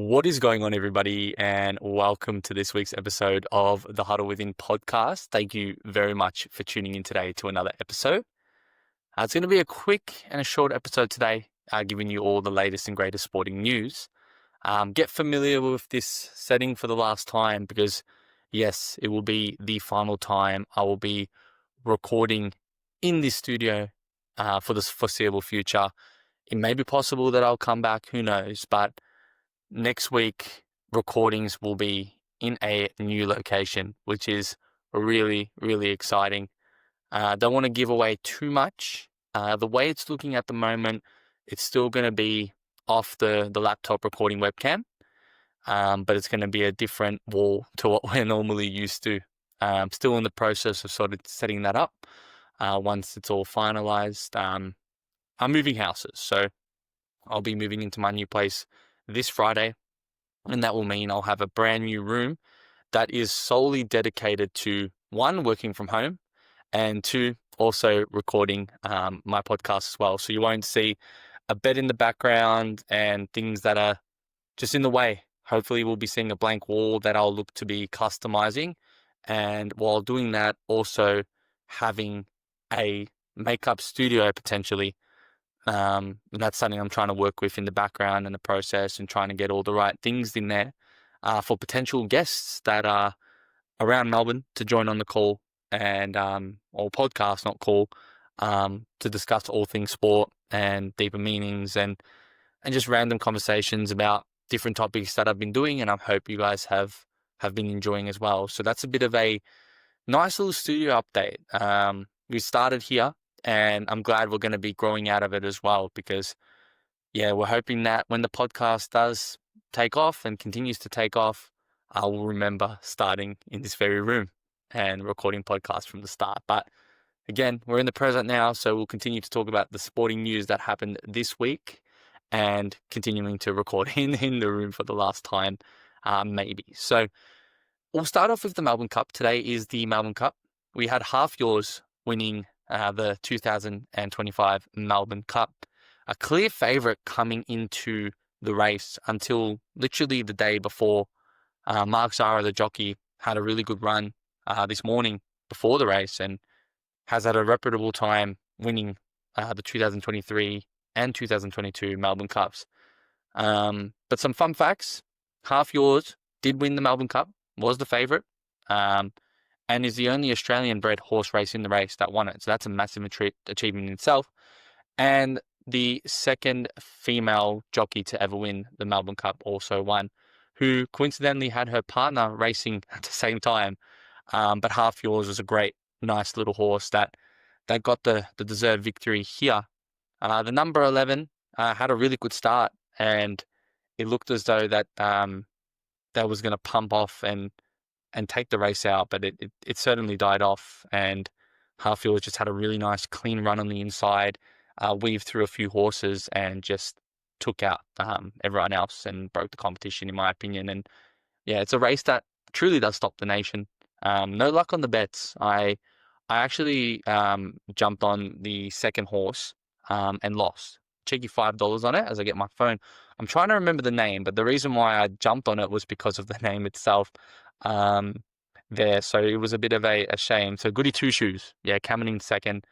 What is going on, everybody, and welcome to this week's episode of the Huddle Within podcast. Thank you very much for tuning in today to another episode. It's going to be a quick and a short episode today, giving you all the latest and greatest sporting news. Get familiar with this setting for the last time because, yes, it will be the final time I will be recording in this studio for the foreseeable future. It may be possible that I'll come back, who knows, but next week, recordings will be in a new location, which is really, really exciting. Don't want to give away too much. The way it's looking at the moment, it's still going to be off the laptop recording webcam, but it's going to be a different wall to what we're normally used to. Still in the process of sort of setting that up. Once it's all finalized, I'm moving houses, so I'll be moving into my new place this Friday, and that will mean I'll have a brand new room that is solely dedicated to, one, working from home, and two, also recording my podcast as well. So you won't see a bed in the background and things that are just in the way. Hopefully we'll be seeing a blank wall that I'll look to be customizing, and while doing that, also having a makeup studio potentially. And that's something I'm trying to work with in the background and the process, and trying to get all the right things in there for potential guests that are around Melbourne to join on the call and or podcast, not call, to discuss all things sport and deeper meanings and just random conversations about different topics that I've been doing, and I hope you guys have been enjoying as well. So that's a bit of a nice little studio update. We started here, and I'm glad we're going to be growing out of it as well, because, yeah, we're hoping that when the podcast does take off and continues to take off, I will remember starting in this very room and recording podcasts from the start. But again, we're in the present now, so we'll continue to talk about the sporting news that happened this week and continuing to record in the room for the last time, maybe. So we'll start off with the Melbourne Cup. Today is the Melbourne Cup. We had half yours winning the 2025 Melbourne Cup, a clear favourite coming into the race until literally the day before. Mark Zahra, the jockey, had a really good run this morning before the race and has had a reputable time winning the 2023 and 2022 Melbourne Cups. But some fun facts: half yours did win the Melbourne Cup, was the favourite, and is the only Australian-bred horse race in the race that won it. So that's a massive achievement in itself. And the second female jockey to ever win the Melbourne Cup also won, who coincidentally had her partner racing at the same time. But half yours was a great, nice little horse that got the deserved victory here. The number 11 had a really good start, and it looked as though that was going to pump off and take the race out, but it certainly died off, and half yours just had a really nice clean run on the inside, weaved through a few horses and just took out everyone else and broke the competition, in my opinion. And yeah, it's a race that truly does stop the nation. No luck on the bets. I actually jumped on the second horse and lost. Cheeky $5 on it as I get my phone. I'm trying to remember the name, but the reason why I jumped on it was because of the name itself. There, so it was a bit of a shame. So Goody Two Shoes, yeah, coming in second,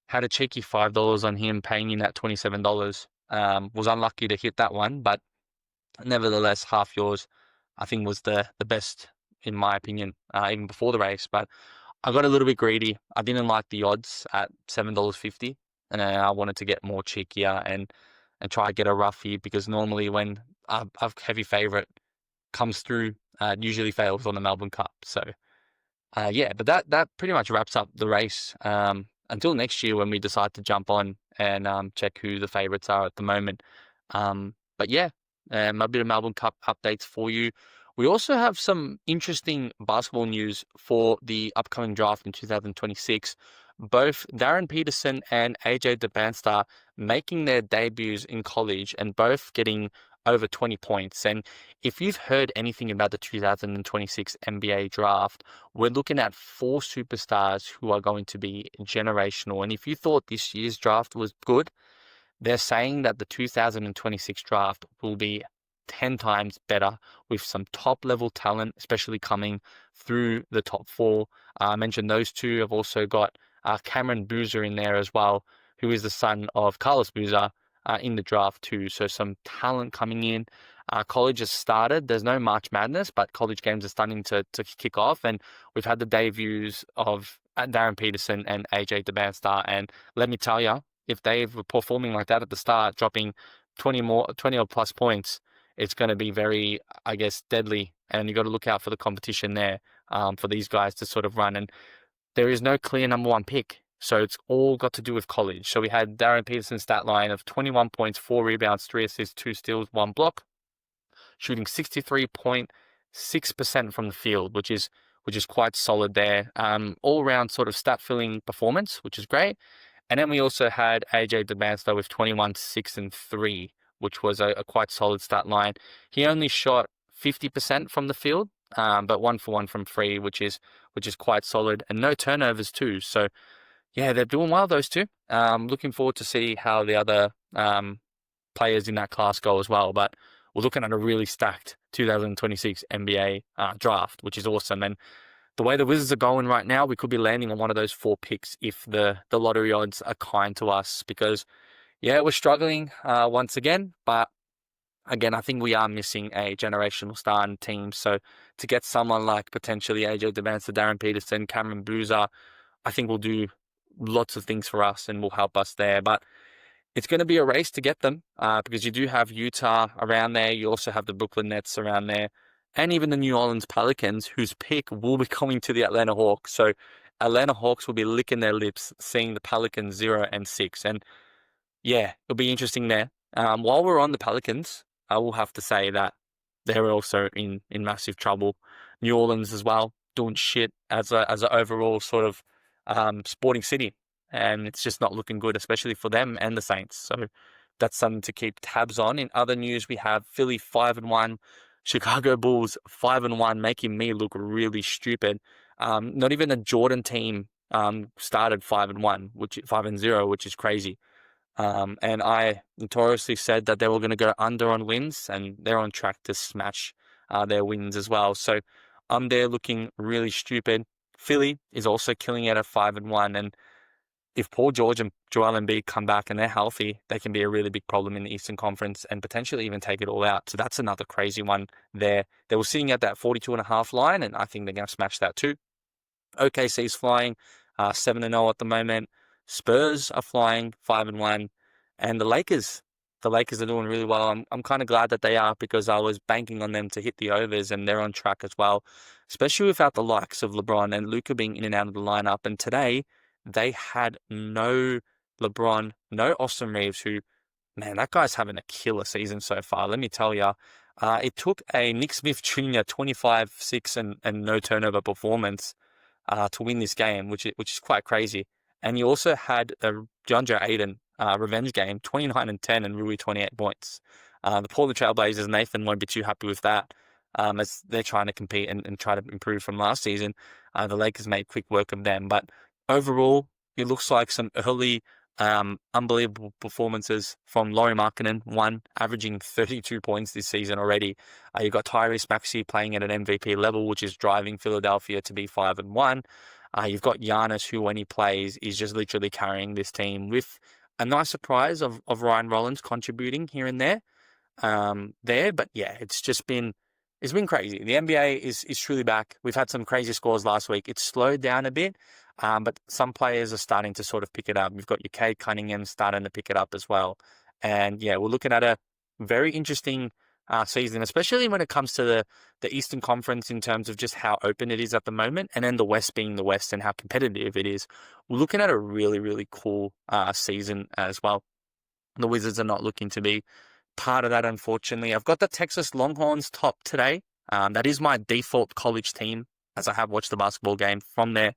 had a cheeky $5 on him, paying in that $27. Was unlucky to hit that one, but nevertheless, half yours, I think, was the best in my opinion, even before the race. But I got a little bit greedy. I didn't like the odds at $7.50, and I wanted to get more cheekier and try to get a roughie, because normally when a heavy favourite comes through, it usually fails on the Melbourne Cup. So yeah, but that pretty much wraps up the race until next year when we decide to jump on and check who the favourites are at the moment. But yeah, a bit of Melbourne Cup updates for you. We also have some interesting basketball news for the upcoming draft in 2026. Both Darren Peterson and AJ DeBanstar making their debuts in college, and both getting over 20 points. And if you've heard anything about the 2026 NBA draft, we're looking at 4 superstars who are going to be generational. And if you thought this year's draft was good, they're saying that the 2026 draft will be 10 times better with some top level talent, especially coming through the top four. I mentioned those two. I've also got Cameron Boozer in there as well, who is the son of Carlos Boozer in the draft too. So some talent coming in. College has started. There's no March Madness, but college games are starting to kick off. And we've had the debuts of Darren Peterson and AJ DeBanstar. And let me tell you, if they were performing like that at the start, dropping 20 or plus points, it's going to be very, I guess, deadly. And you've got to look out for the competition there for these guys to sort of run. And there is no clear number one pick. So it's all got to do with college. So we had Darren Peterson's stat line of 21 points, 4 rebounds, 3 assists, 2 steals, 1 block, shooting 63.6% from the field, which is quite solid there. All round sort of stat filling performance, which is great. And then we also had AJ DeBanstar with 21, 6, and 3, which was a quite solid stat line. He only shot 50% from the field, but 1 for 1 from 3, which is quite solid, and no turnovers too. So yeah, they're doing well, those two. Looking forward to see how the other players in that class go as well. But we're looking at a really stacked 2026 NBA draft, which is awesome. And the way the Wizards are going right now, we could be landing on one of those 4 picks if the lottery odds are kind to us, because yeah, we're struggling once again, but again, I think we are missing a generational star in the team. So to get someone like potentially AJ DeBanstar, Darren Peterson, Cameron Boozer, I think will do lots of things for us and will help us there. But it's going to be a race to get them because you do have Utah around there. You also have the Brooklyn Nets around there, and even the New Orleans Pelicans, whose pick will be coming to the Atlanta Hawks. So Atlanta Hawks will be licking their lips seeing the Pelicans 0 and 6. And yeah, it'll be interesting there. While we're on the Pelicans, I will have to say that they're also in massive trouble. New Orleans as well, doing shit as an overall sort of sporting city. And it's just not looking good, especially for them and the Saints. So that's something to keep tabs on. In other news, we have Philly 5-1, Chicago Bulls 5-1, making me look really stupid. Not even a Jordan team started 5-1, 5-0, which is crazy. And I notoriously said that they were going to go under on wins, and they're on track to smash their wins as well. So I'm there looking really stupid. Philly is also killing it at 5-1, and if Paul George and Joel Embiid come back and they're healthy, they can be a really big problem in the Eastern Conference and potentially even take it all out. So that's another crazy one there. They were sitting at that 42.5 line, and I think they're going to smash that too. OKC's flying 7-0 at the moment. Spurs are flying 5-1, and the Lakers are doing really well. I'm kind of glad that they are, because I was banking on them to hit the overs, and they're on track as well, especially without the likes of LeBron and Luka being in and out of the lineup. And today they had no LeBron, no Austin Reeves, who, man, that guy's having a killer season so far. Let me tell you, it took a Nick Smith Jr. 25, 6 and no turnover performance to win this game, which is quite crazy. And you also had a DeAndre Ayton revenge game, 29 and 10 and Rui 28 points. The Portland Trailblazers, Nathan won't be too happy with that, as they're trying to compete and try to improve from last season. The Lakers made quick work of them. But overall, it looks like some early unbelievable performances from Lauri Markkanen, averaging 32 points this season already. You've got Tyrese Maxey playing at an MVP level, which is driving Philadelphia to be 5-1. You've got Giannis, who when he plays is just literally carrying this team, with a nice surprise of Ryan Rollins contributing here and there. But yeah, it's been crazy. The NBA is truly back. We've had some crazy scores last week. It's slowed down a bit, but some players are starting to sort of pick it up. We've got your Cade Cunningham starting to pick it up as well. And yeah, we're looking at a very interesting season, especially when it comes to the Eastern Conference in terms of just how open it is at the moment, and then the West being the West and how competitive it is. We're looking at a really, really cool season as well. The Wizards are not looking to be part of that, unfortunately. I've got the Texas Longhorns top today. That is my default college team, as I have watched the basketball game from there.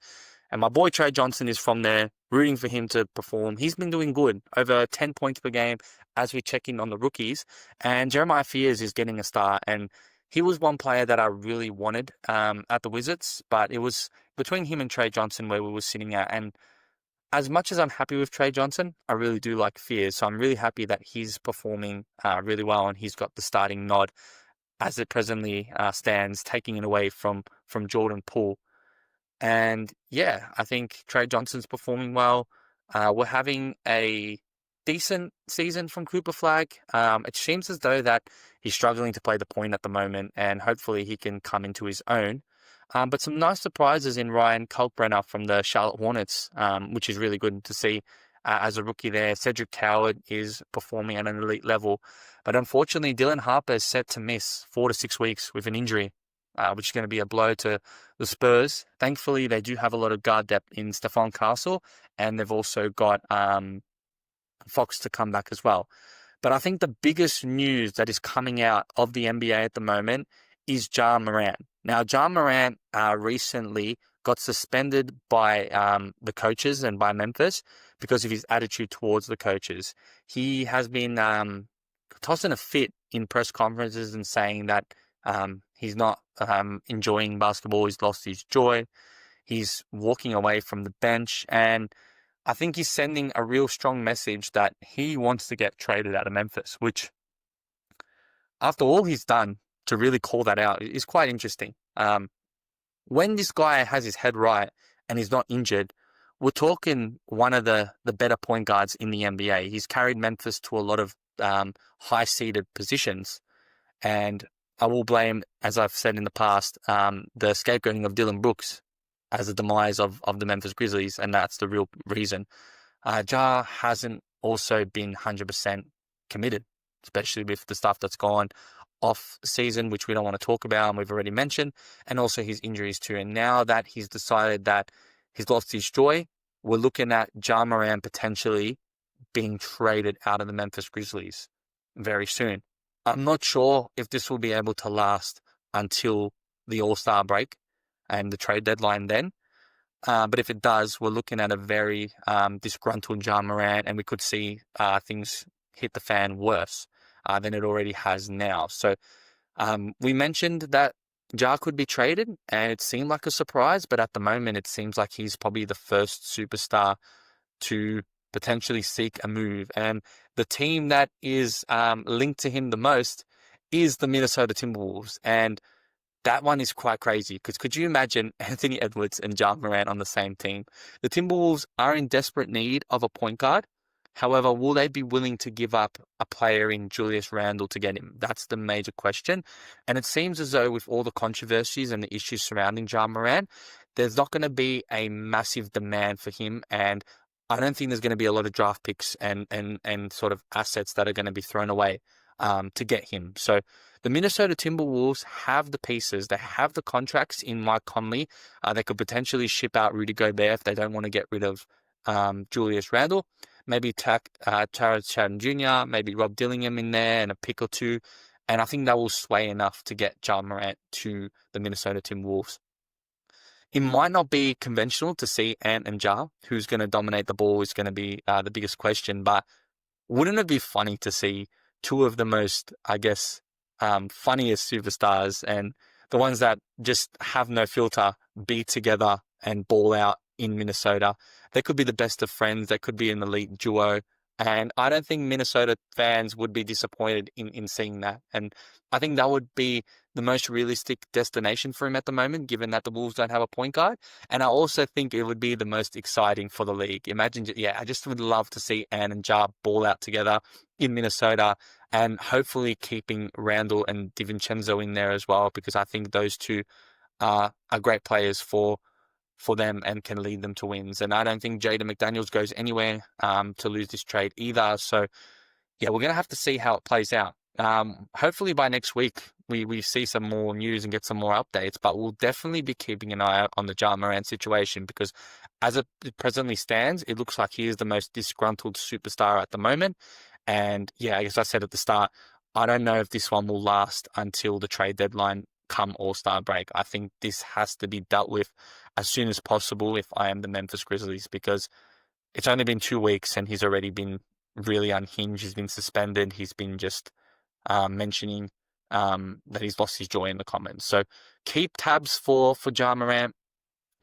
And my boy Trey Johnson is from there, rooting for him to perform. He's been doing good, over 10 points per game as we check in on the rookies. And Jeremiah Fears is getting a start. And he was one player that I really wanted at the Wizards, but it was between him and Trey Johnson where we were sitting at. And as much as I'm happy with Trey Johnson, I really do like Fears. So I'm really happy that he's performing really well and he's got the starting nod as it presently stands, taking it away from Jordan Poole. And yeah, I think Trey Johnson's performing well. We're having a decent season from Cooper Flag. It seems as though that he's struggling to play the point at the moment, and hopefully he can come into his own. But some nice surprises in Ryan Kalkbrenner from the Charlotte Hornets, which is really good to see as a rookie there. Cedric Coward is performing at an elite level. But unfortunately, Dylan Harper is set to miss 4 to 6 weeks with an injury, which is going to be a blow to the Spurs. Thankfully, they do have a lot of guard depth in Stephon Castle, and they've also got Fox to come back as well. But I think the biggest news that is coming out of the NBA at the moment is Ja Morant. Now, Ja Morant recently got suspended by the coaches and by Memphis because of his attitude towards the coaches. He has been tossing a fit in press conferences and saying that he's not enjoying basketball. He's lost his joy. He's walking away from the bench. And I think he's sending a real strong message that he wants to get traded out of Memphis, which, after all he's done to really call that out, is quite interesting. When this guy has his head right and he's not injured, we're talking one of the better point guards in the NBA. He's carried Memphis to a lot of high-seeded positions. And I will blame, as I've said in the past, the scapegoating of Dylan Brooks as a demise of the Memphis Grizzlies, and that's the real reason. Ja hasn't also been 100% committed, especially with the stuff that's gone off season, which we don't want to talk about, and we've already mentioned, and also his injuries too. And now that he's decided that he's lost his joy, we're looking at Ja Morant potentially being traded out of the Memphis Grizzlies very soon. I'm not sure if this will be able to last until the All-Star break and the trade deadline then. But if it does, we're looking at a very disgruntled Ja Morant, and we could see things hit the fan worse than it already has now. So we mentioned that Ja could be traded, and it seemed like a surprise, but at the moment it seems like he's probably the first superstar to potentially seek a move. And the team that is linked to him the most is the Minnesota Timberwolves. And that one is quite crazy, because could you imagine Anthony Edwards and Ja Morant on the same team? The Timberwolves are in desperate need of a point guard. However, will they be willing to give up a player in Julius Randle to get him? That's the major question. And it seems as though with all the controversies and the issues surrounding Ja Morant, there's not going to be a massive demand for him. And I don't think there's going to be a lot of draft picks and sort of assets that are going to be thrown away to get him. So the Minnesota Timberwolves have the pieces. They have the contracts in Mike Conley. They could potentially ship out Rudy Gobert if they don't want to get rid of Julius Randle. Maybe Terrence Shannon Jr., maybe Rob Dillingham in there and a pick or two. And I think that will sway enough to get Ja Morant to the Minnesota Timberwolves. It might not be conventional to see Ant and Ja. Who's going to dominate the ball is going to be the biggest question. But wouldn't it be funny to see two of the most, I guess, funniest superstars and the ones that just have no filter be together and ball out in Minnesota? They could be the best of friends. They could be an elite duo. And I don't think Minnesota fans would be disappointed in seeing that. And I think that would be the most realistic destination for him at the moment, given that the Wolves don't have a point guard. And I also think it would be the most exciting for the league. Imagine, I just would love to see Ant and Ja ball out together in Minnesota, and hopefully keeping Randall and DiVincenzo in there as well, because I think those two are great players for them and can lead them to wins. And I don't think Jaden McDaniels goes anywhere to lose this trade either. So, yeah, we're going to have to see how it plays out. Hopefully by next week, we see some more news and get some more updates, but we'll definitely be keeping an eye out on the Ja Morant situation, because as it presently stands, it looks like he is the most disgruntled superstar at the moment. And yeah, as I said at the start, I don't know if this one will last until the trade deadline come All-Star break. I think this has to be dealt with as soon as possible if I am the Memphis Grizzlies, because it's only been 2 weeks and he's already been really unhinged. He's been suspended. He's been just mentioning that he's lost his joy in the comments. So keep tabs for Ja Morant.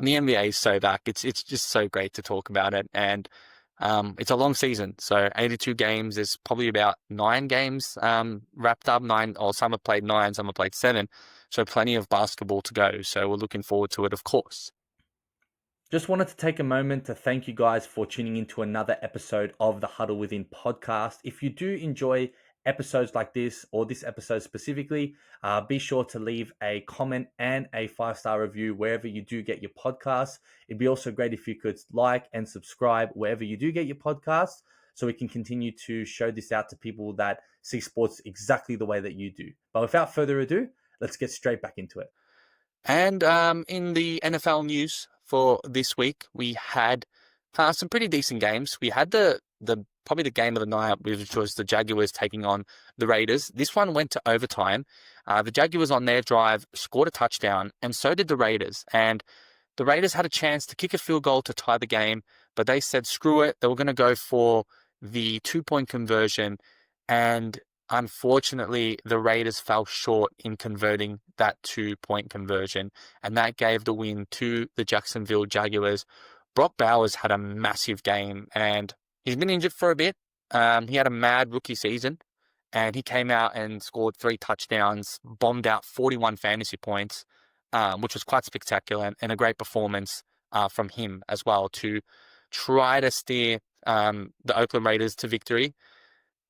the NBA is so back. It's just so great to talk about it. And it's a long season. So 82 games. There's probably about 9 games wrapped up. 9, or some have played 9, some have played 7. So plenty of basketball to go. So we're looking forward to it, of course. Just wanted to take a moment to thank you guys for tuning into another episode of the Huddle Within podcast. If you do enjoy episodes like this, or this episode specifically, be sure to leave a comment and a 5-star review wherever you do get your podcasts. It'd be also great if you could like and subscribe wherever you do get your podcasts, so we can continue to show this out to people that see sports exactly the way that you do. But without further ado, let's get straight back into it. And in the NFL news for this week, we had some pretty decent games. We had the probably the game of the night, which was the Jaguars taking on the Raiders. This one went to overtime. The Jaguars on their drive scored a touchdown, and so did the Raiders. And the Raiders had a chance to kick a field goal to tie the game, but they said screw it. They were going to go for the 2-point conversion, and unfortunately, the Raiders fell short in converting that 2-point conversion, and that gave the win to the Jacksonville Jaguars. Brock Bowers had a massive game, and he's been injured for a bit. He had a mad rookie season, and he came out and scored 3 touchdowns, bombed out 41 fantasy points, which was quite spectacular, and a great performance from him as well to try to steer the Oakland Raiders to victory.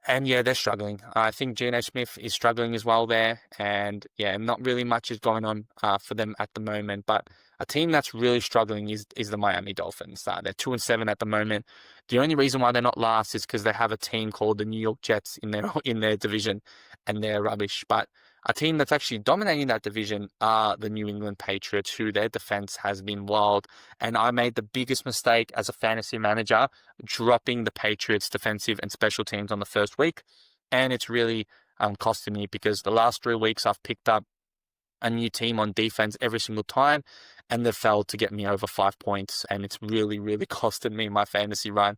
And yeah, they're struggling. I think Geno Smith is struggling as well there. And yeah, not really much is going on for them at the moment. But a team that's really struggling is the Miami Dolphins. They're 2-7 at the moment. The only reason why they're not last is because they have a team called the New York Jets in their division, and they're rubbish. But a team that's actually dominating that division are the New England Patriots, who their defense has been wild. And I made the biggest mistake as a fantasy manager, dropping the Patriots defensive and special teams on the first week. And it's really costing me, because the last 3 weeks I've picked up a new team on defense every single time, and they've failed to get me over 5 points. And it's really, really costed me my fantasy run.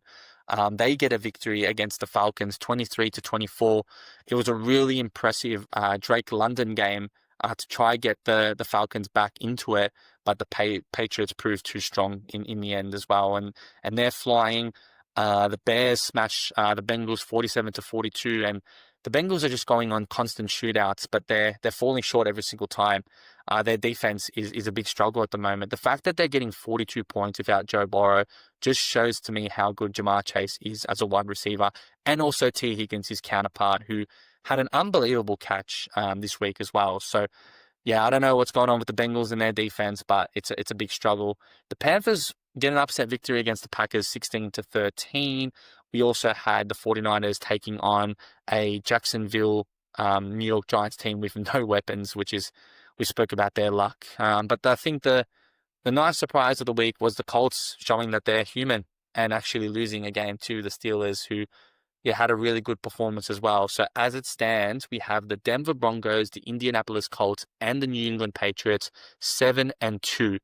They get a victory against the Falcons, 23-24. It was a really impressive Drake London game to try get the Falcons back into it, but the Patriots proved too strong in the end as well, and they're flying. The Bears smash the Bengals 47-42, and the Bengals are just going on constant shootouts, but they're falling short every single time. Their defense is a big struggle at the moment. The fact that they're getting 42 points without Joe Burrow just shows to me how good Jamar Chase is as a wide receiver, and also T. Higgins, his counterpart, who had an unbelievable catch this week as well. So yeah, I don't know what's going on with the Bengals and their defense, but it's a big struggle. The Panthers get an upset victory against the Packers, 16-13. We also had the 49ers taking on a Jacksonville New York Giants team with no weapons, we spoke about their luck. But I think the nice surprise of the week was the Colts showing that they're human and actually losing a game to the Steelers, who had a really good performance as well. So as it stands, we have the Denver Broncos, the Indianapolis Colts, and the New England Patriots 7-2,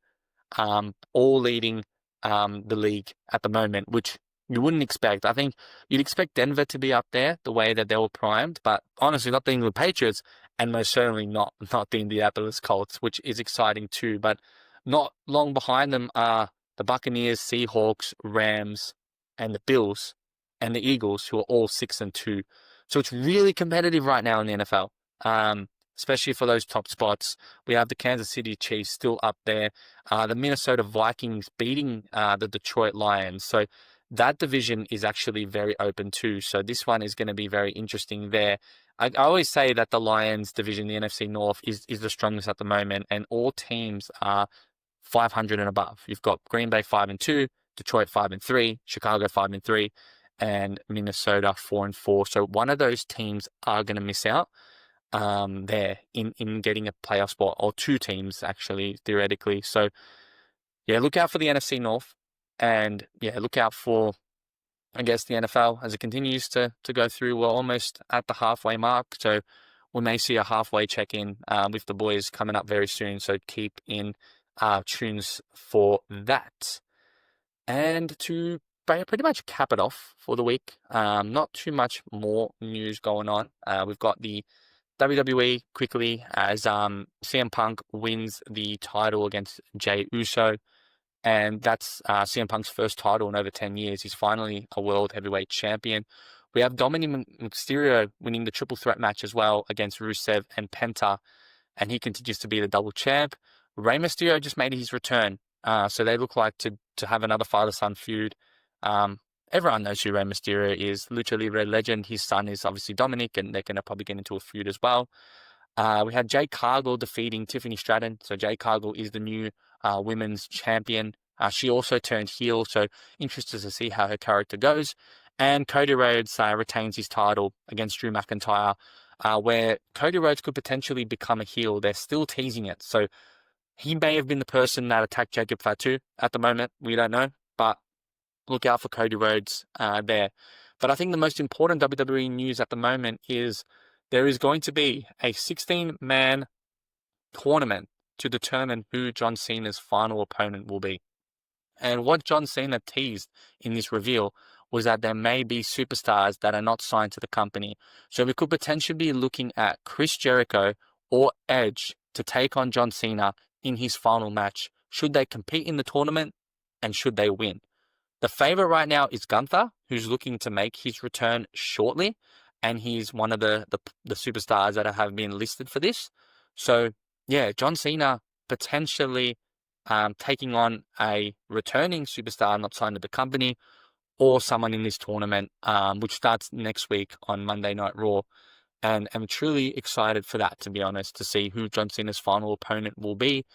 all leading the league at the moment, which you wouldn't expect. I think you'd expect Denver to be up there the way that they were primed, but honestly, not the England Patriots, and most certainly not the Indianapolis Colts, which is exciting too. But not long behind them are the Buccaneers, Seahawks, Rams, and the Bills, and the Eagles, who are all 6-2. So it's really competitive right now in the NFL, especially for those top spots. We have the Kansas City Chiefs still up there, the Minnesota Vikings beating the Detroit Lions. So that division is actually very open too. So this one is going to be very interesting there. I always say that the Lions division, the NFC North, is the strongest at the moment, and all teams are 500 and above. You've got Green Bay 5-2, Detroit 5-3, Chicago 5-3, and Minnesota 4-4. So one of those teams are going to miss out there in getting a playoff spot, or 2 teams actually, theoretically. So yeah, look out for the NFC North, and yeah, look out for, I guess, the NFL as it continues to go through. We're almost at the halfway mark, so we may see a halfway check-in with the boys coming up very soon. So keep in tunes for that. And to pretty much cap it off for the week, not too much more news going on. We've got the WWE quickly, as CM Punk wins the title against Jey Uso. and that's CM Punk's first title in over 10 years. He's finally a world heavyweight champion. We have Dominic Mysterio winning the triple threat match as well against Rusev and Penta, and he continues to be the double champ. Rey Mysterio just made his return, so they look like to have another father-son feud. Everyone knows who Rey Mysterio is, literally Red Legend. His son is obviously Dominic, and they're going to probably get into a feud as well. We had Jade Cargill defeating Tiffany Stratton. So Jade Cargill is the new women's champion. She also turned heel, so interested to see how her character goes. And Cody Rhodes retains his title against Drew McIntyre, where Cody Rhodes could potentially become a heel. They're still teasing it. So he may have been the person that attacked Jacob Fatu at the moment. We don't know. But look out for Cody Rhodes there. But I think the most important WWE news at the moment is there is going to be a 16-man tournament to determine who John Cena's final opponent will be. And what John Cena teased in this reveal was that there may be superstars that are not signed to the company. So we could potentially be looking at Chris Jericho or Edge to take on John Cena in his final match. Should they compete in the tournament and should they win? The favorite right now is Gunther, who's looking to make his return shortly, and he's one of the superstars that have been listed for this. So, yeah, John Cena potentially taking on a returning superstar not signed to the company, or someone in this tournament, which starts next week on Monday Night Raw. And I'm truly excited for that, to be honest, to see who John Cena's final opponent will be.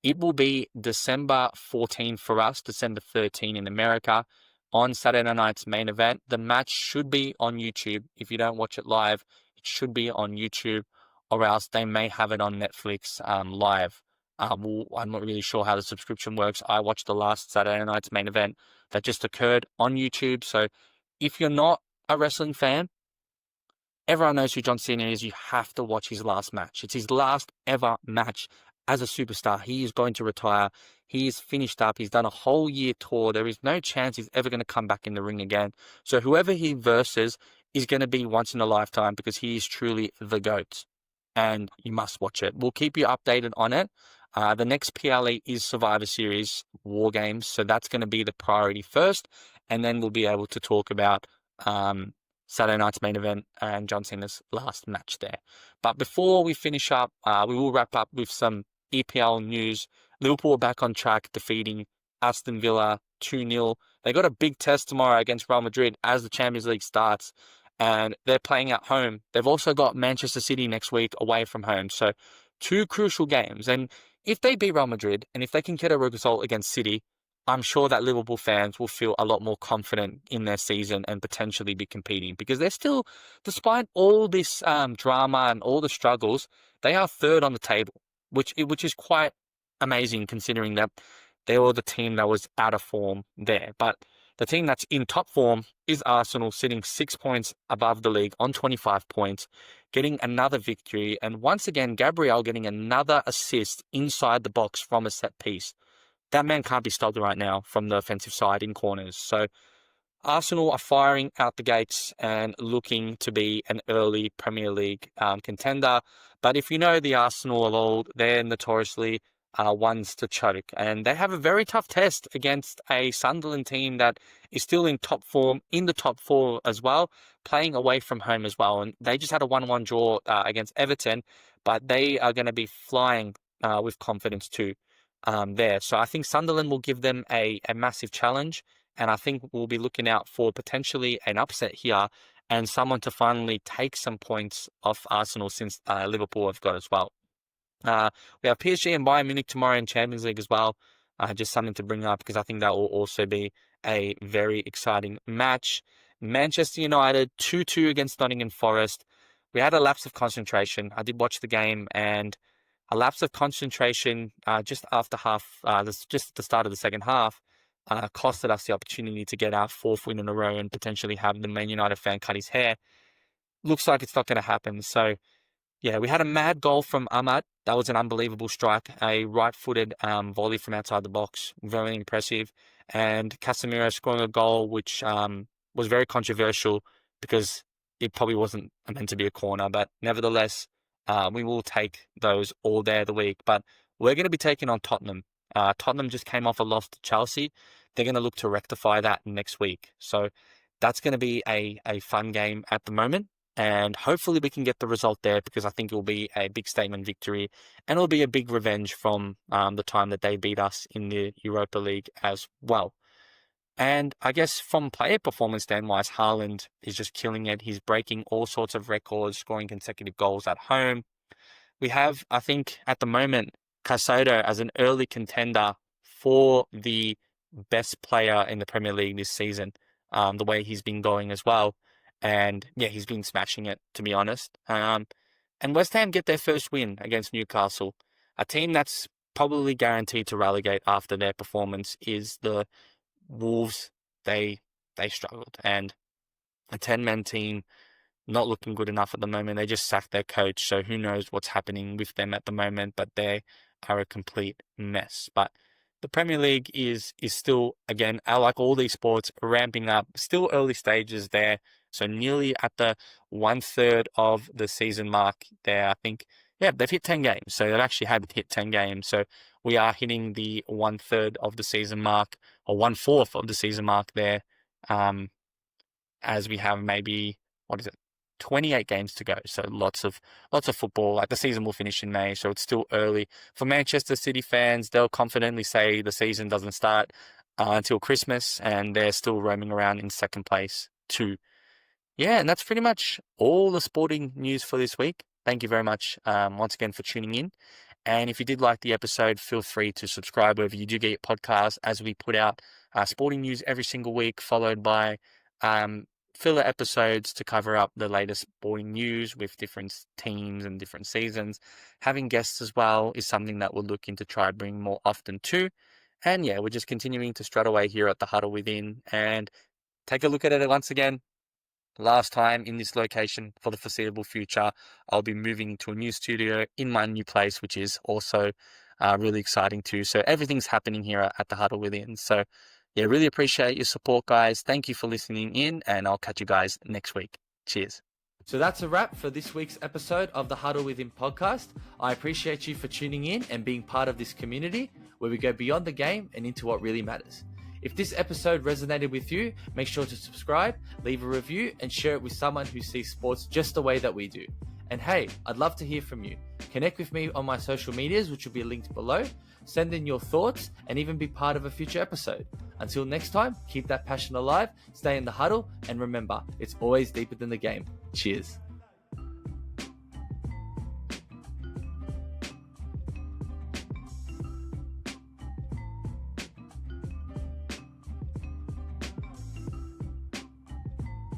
It will be December 14 for us, December 13 in America, on Saturday night's main event. The match should be on YouTube. If you don't watch it live, it should be on YouTube, or else they may have it on Netflix live. I'm not really sure how the subscription works. I watched the last Saturday night's main event that just occurred on YouTube. So if you're not a wrestling fan, everyone knows who John Cena is. You have to watch his last match. It's his last ever match as a superstar. He is going to retire. He's finished up. He's done a whole year tour. There is no chance he's ever going to come back in the ring again. So whoever he versus is going to be once in a lifetime, because he is truly the GOAT. And you must watch it. We'll keep you updated on it. The next PLE is Survivor Series War Games. So that's going to be the priority first. And then we'll be able to talk about Saturday night's main event and John Cena's last match there. But before we finish up, we will wrap up with some EPL news. Liverpool are back on track, defeating Aston Villa 2-0. They got a big test tomorrow against Real Madrid as the Champions League starts, and they're playing at home. They've also got Manchester City next week away from home. So 2 crucial games. And if they beat Real Madrid and if they can get a result against City, I'm sure that Liverpool fans will feel a lot more confident in their season and potentially be competing, because they're still, despite all this drama and all the struggles, they are third on the table, which is quite amazing considering that they were the team that was out of form there. But the team that's in top form is Arsenal, sitting 6 points above the league on 25 points, getting another victory. And once again, Gabriel getting another assist inside the box from a set piece. That man can't be stopped right now from the offensive side in corners. So Arsenal are firing out the gates and looking to be an early Premier League contender. But if you know the Arsenal of old, they're notoriously ones to choke. And they have a very tough test against a Sunderland team that is still in top form, in the top 4 as well, playing away from home as well. And they just had a 1-1 draw against Everton, but they are going to be flying with confidence too. There. So I think Sunderland will give them a massive challenge, and I think we'll be looking out for potentially an upset here and someone to finally take some points off Arsenal, since Liverpool have got as well. We have PSG and Bayern Munich tomorrow in Champions League as well. Just something to bring up, because I think that will also be a very exciting match. Manchester United 2-2 against Nottingham Forest. We had a lapse of concentration. I did watch the game, and a lapse of concentration just after just at the start of the second half, costed us the opportunity to get our 4th win in a row and potentially have the Man United fan cut his hair. Looks like it's not going to happen. So, yeah, we had a mad goal from Ahmad. That was an unbelievable strike, a right-footed volley from outside the box. Very impressive. And Casemiro scoring a goal, which was very controversial because it probably wasn't meant to be a corner. But nevertheless, we will take those all day of the week. But we're going to be taking on Tottenham Tottenham just came off a loss to Chelsea. They're going to look to rectify that next week. So that's going to be a fun game at the moment. And hopefully we can get the result there, because I think it will be a big statement victory, and it'll be a big revenge from the time that they beat us in the Europa League as well. And I guess from player performance stand-wise, Haaland is just killing it. He's breaking all sorts of records, scoring consecutive goals at home. We have, I think, at the moment, Caicedo as an early contender for the best player in the Premier League this season, the way he's been going as well. And yeah, he's been smashing it, to be honest. And West Ham get their first win against Newcastle, a team that's probably guaranteed to relegate after their performance is the Wolves. They struggled, and a 10-man team not looking good enough at the moment. They just sacked their coach, so who knows what's happening with them at the moment, but they are a complete mess. But the Premier League is still, again, like all these sports, ramping up. Still early stages there, so nearly at the 1/3 of the season mark there. I think, yeah, they've hit 10 games, so they've actually had hit 10 games. So we are hitting the 1/3 of the season mark, or 1/4 of the season mark there, as we have maybe, what is it, 28 games to go. So lots of football. Like, the season will finish in May, so it's still early. For Manchester City fans, they'll confidently say the season doesn't start until Christmas, and they're still roaming around in second place too. Yeah, and that's pretty much all the sporting news for this week. Thank you very much once again for tuning in. And if you did like the episode, feel free to subscribe wherever you do get your podcasts, as we put out sporting news every single week, followed by filler episodes to cover up the latest sporting news with different teams and different seasons. Having guests as well is something that we're looking to try bring more often too. And yeah, we're just continuing to strut away here at the Huddle Within, and take a look at it once again. Last time in this location for the foreseeable future. I'll be moving to a new studio in my new place, which is also really exciting too. So everything's happening here at the Huddle Within. So yeah, really appreciate your support, guys. Thank you for listening in, and I'll catch you guys next week. Cheers. So that's a wrap for this week's episode of the Huddle Within podcast. I appreciate you for tuning in and being part of this community where we go beyond the game and into what really matters. If this episode resonated with you, make sure to subscribe, leave a review, and share it with someone who sees sports just the way that we do. And hey, I'd love to hear from you. Connect with me on my social medias, which will be linked below. Send in your thoughts and even be part of a future episode. Until next time, keep that passion alive, stay in the huddle, and remember, it's always deeper than the game. Cheers.